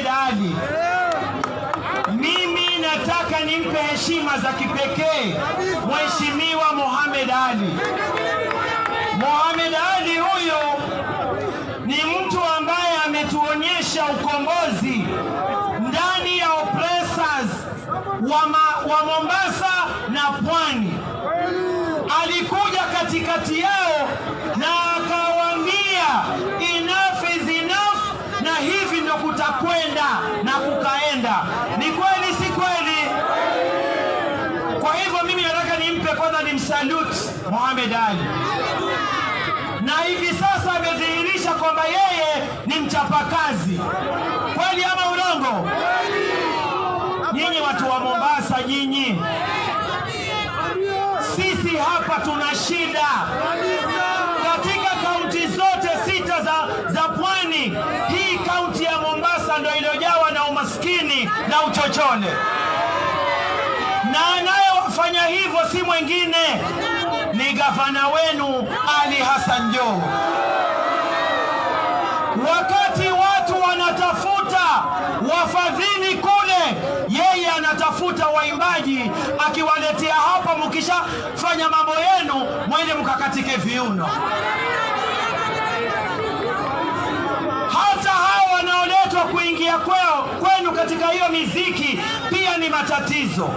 Mohamed Ali. Mimi nataka nimpe heshima za kipekee Mheshimiwa Mohamed Ali. Mohamed Ali huyo ni mtu ambaye ametuonyesha ukombozi ndani ya oppressors wa Mombasa na Pwani. Alikuja katikati yao na akawaambia enough is enough, na hivi ndio kutakwenda, na kukaenda. Ni kweli si kweli? Kwa hivyo mimi nataka nimpe kwanza, nimsalute Mohamed Ali, na hivi sasa amedhihirisha kwamba yeye ni mchapakazi. Kweli ama urongo? Nyinyi watu wa Mombasa, nyinyi, sisi hapa tuna shida katika kaunti zote 6 za Pwani. Hii kaunti ya Mombasa ndio iliyojawa na umaskini na uchochole, na anayewafanya hivyo si mwingine ni gavana wenu Ali Hassan Joho. Wakati watu wanatafuta wafadhili kule, yeye anatafuta waimbaji, akiwaletea hapa. Mkishafanya mambo yenu mwende mkakatike viuno. Hata hao wanaoletwa kuingia kwenu katika hiyo miziki pia ni matatizo.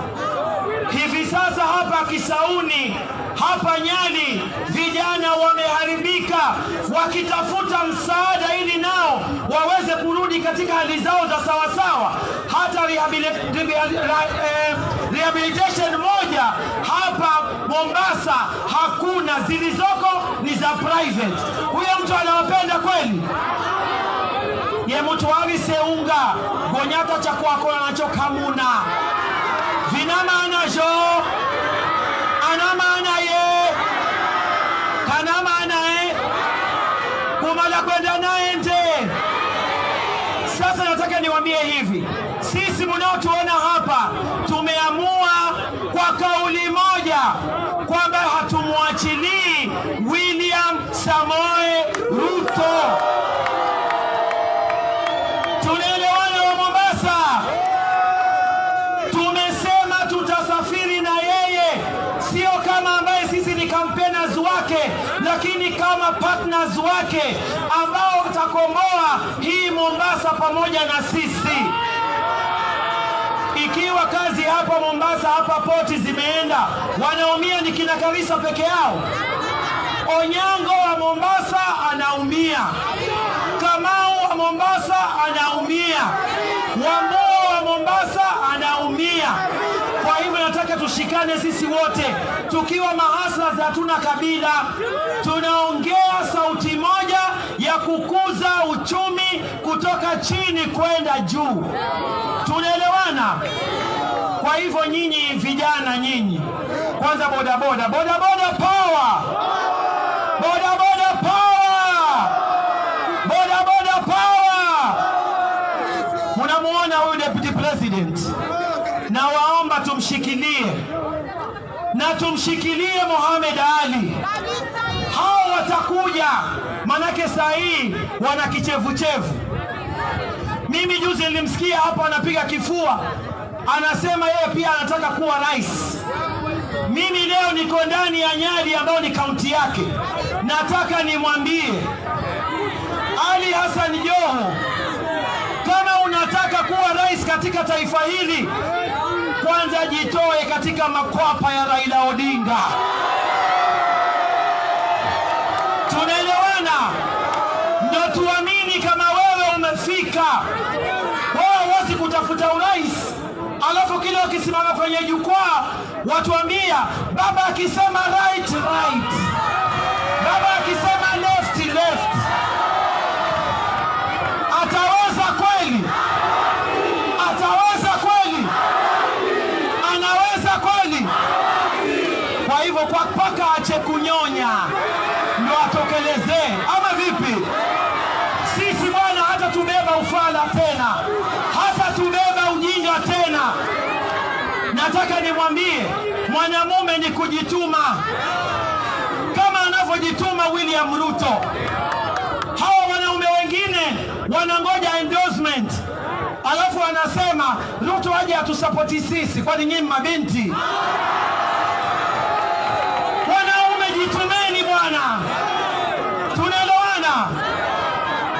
Hivi sasa hapa Kisauni, hapa Nyali, vijana wameharibika wakitafuta msaada ili nao waweze kurudi katika hali zao za sawasawa. Hata rehabilitation moja hapa Mombasa hakuna, zilizoko ni za private. Huyo mtu anawapenda kweli? Ye mtu waviseunga gonyata cha kwako anachokamuna vinama anajo anamana ye kanama anae kumala kwenda naye nje. Sasa nataka niwaambie hivi, sisi mnaotuona hapa tumeamua kwa kauli moja kwamba hatumwachilii William Samoei Ruto. Tunaelewana wa Mombasa? Tumesema tutasafiri na yeye, sio kama ambaye sisi ni campaigners wake, lakini kama partners wake ambao watakomboa hii Mombasa pamoja na sisi. Ikiwa kazi hapa Mombasa, hapa poti zimeenda, wanaumia ni kina Karisa peke yao. Onyango wa Mombasa anaumia, Kamau wa Mombasa anaumia, Wambuo wa Mombasa anaumia. Kwa hivyo nataka tushikane sisi wote, tukiwa mahasla, hatuna kabila, tunaongea sauti moja ya kukuza uchumi kutoka chini kwenda juu. Tunaelewana? Kwa hivyo nyinyi vijana, nyinyi kwanza, bodaboda power, bodaboda power, bodaboda power. Munamuona huyu deputy president, na waomba tumshikilie, na tumshikilie Mohamed Ali. Hao watakuja, manake saa hii wana kichevuchevu. Mimi juzi nilimsikia hapa anapiga kifua, anasema yeye pia anataka kuwa rais. Mimi leo niko ndani ya Nyali ambao ni kaunti yake, nataka nimwambie Ali Hassan Joho, kama unataka kuwa rais katika taifa hili, kwanza jitoe katika makwapa ya Raila Odinga. Tunaelewana? Ndio tuamini kama wewe umefika. Wewe huwezi kutafuta urais alafu kile ukisimama kwenye jukwaa watuambia baba akisema right, baba akisema left. Ataweza kweli? Ataweza kweli? Anaweza kweli? Kwa hivyo kwa paka ache kunyonya ndio atokelezee, ama vipi? Sisi bwana hata tubeba ufala tena, hata tubeba ujinga tena. Nataka nimwambie mwanamume ni kujituma kama anavyojituma William Ruto. Hawa wanaume wengine wanangoja endorsement, hatusapoti sisi, kwani nyinyi mabinti? Wanaume jitumeni bwana, tunaelewana?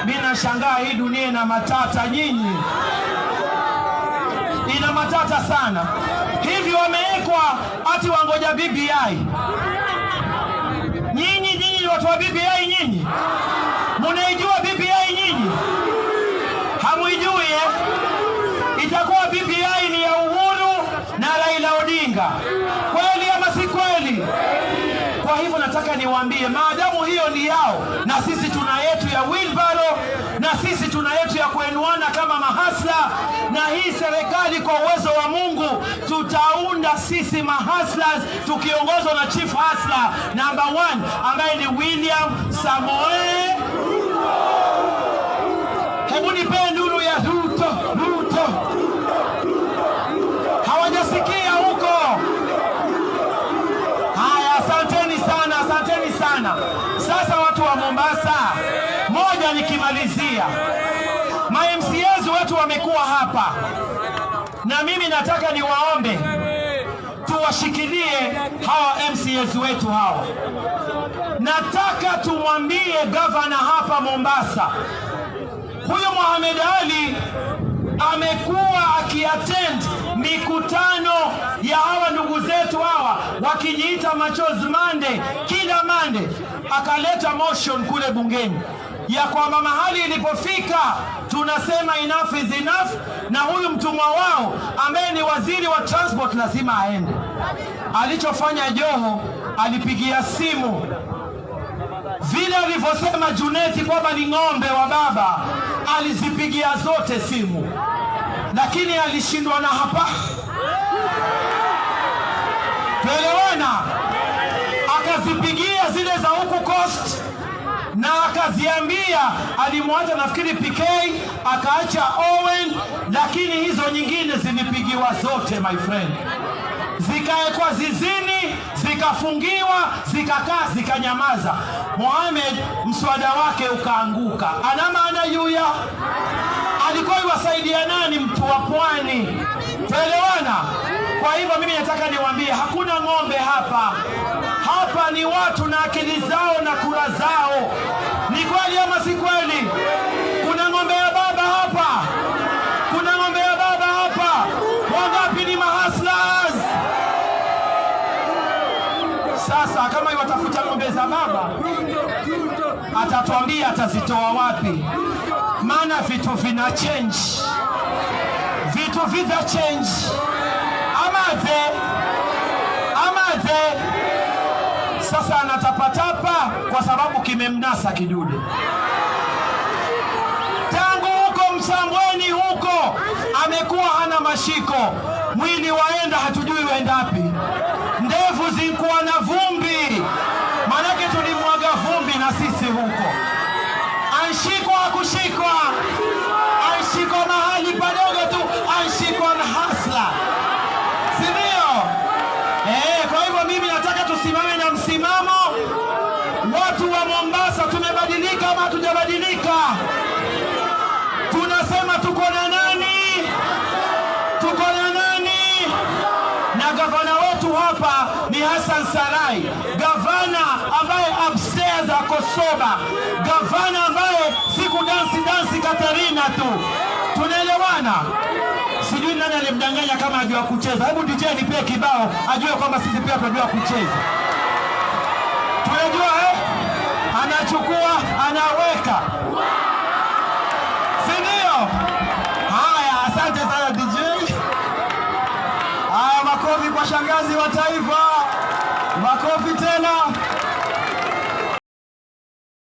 Mimi nashangaa hii dunia ina matata, nyinyi ina matata sana. Hivi wamewekwa ati wangoja BBI. Nyinyi watu wa BBI, nyinyi munaijua BBI? Nyinyi hamuijui Itakuwa BBI ni ya Uhuru na Raila Odinga, kweli ama si kweli? Kwa hivyo nataka niwaambie, maadamu hiyo ni yao, na sisi tuna yetu ya wheelbarrow, na sisi tuna yetu ya kuenuana kama mahasla, na hii serikali kwa uwezo wa Mungu tutaunda sisi mahaslas tukiongozwa na Chief Hasla number 1 ambaye ni William Samoei. Hebu nipe nduru ya Ruto. Hawajasikia huko? Haya, asanteni sana. Sasa watu wa Mombasa, moja nikimalizia, ma-MCAs wetu wamekuwa hapa, na mimi nataka niwaombe tuwashikilie hawa MCAs wetu hawa. Nataka tumwambie gavana hapa Mombasa, huyu Mohamed Ali amekuwa akiattend mikutano ya hawa ndugu zetu hawa wakijiita Machozi Monday, kila Monday. Akaleta motion kule bungeni ya kwamba mahali ilipofika tunasema enough is enough, na huyu mtumwa wao ambaye ni waziri wa transport lazima aende. Alichofanya Joho, alipigia simu vile alivyosema Juneti kwamba ni ng'ombe wa baba, alizipigia zote simu, lakini alishindwa na hapa. Tuelewana? Akazipigia zile za huku Coast na akaziambia, alimwacha nafikiri PK, akaacha Owen, lakini hizo nyingine zilipigiwa zote my friend, zikaekwa zizini, zikafungiwa, zikakaa, zikanyamaza. Mohamed mswada wake ukaanguka. Ana maana yuya alikuwa iwasaidia nani? Mtu wa pwani. Tuelewana? Kwa hivyo mimi nataka niwaambie, hakuna ng'ombe hapa. Hapa ni watu na akili zao na kura zao. Ni kweli ama si kweli? Kuna ng'ombe ya baba hapa? Kuna ng'ombe ya baba hapa? Wangapi ni mahaslas? Sasa kama iwatafuta ng'ombe za baba, atatuambia atazitoa wapi? Maana vitu vina change, vitu vina change. Amaze sasa anatapatapa kwa sababu kimemnasa kidude. Tangu huko Msambweni huko amekuwa hana mashiko, mwili waenda hatujui waendapi, ndevu zilikuwa na vumbi, manake tulimwaga vumbi na sisi huko. Anshikwa hakushikwa, anshikwa mahali padogo tu, anshikwa na hasla, si ndio? Kwa hivyo mimi nataka tusimame na msimamo. Watu wa Mombasa, tumebadilika ama hatujabadilika? Tunasema tuko na nani? Tuko na nani? Na gavana wetu hapa ni Hassan Sarai, gavana ambaye upstairs ako soba, gavana ambaye siku dansi Katarina tu. Tunaelewana? Sijui nani alimdanganya kama ajua kucheza. Hebu DJ nipe kibao ajue kwamba sisi pia tunajua kucheza. Tunajua anachukua anaweka, si ndio? Haya, asante sana DJ. Haya, makofi kwa shangazi wa taifa, makofi tena.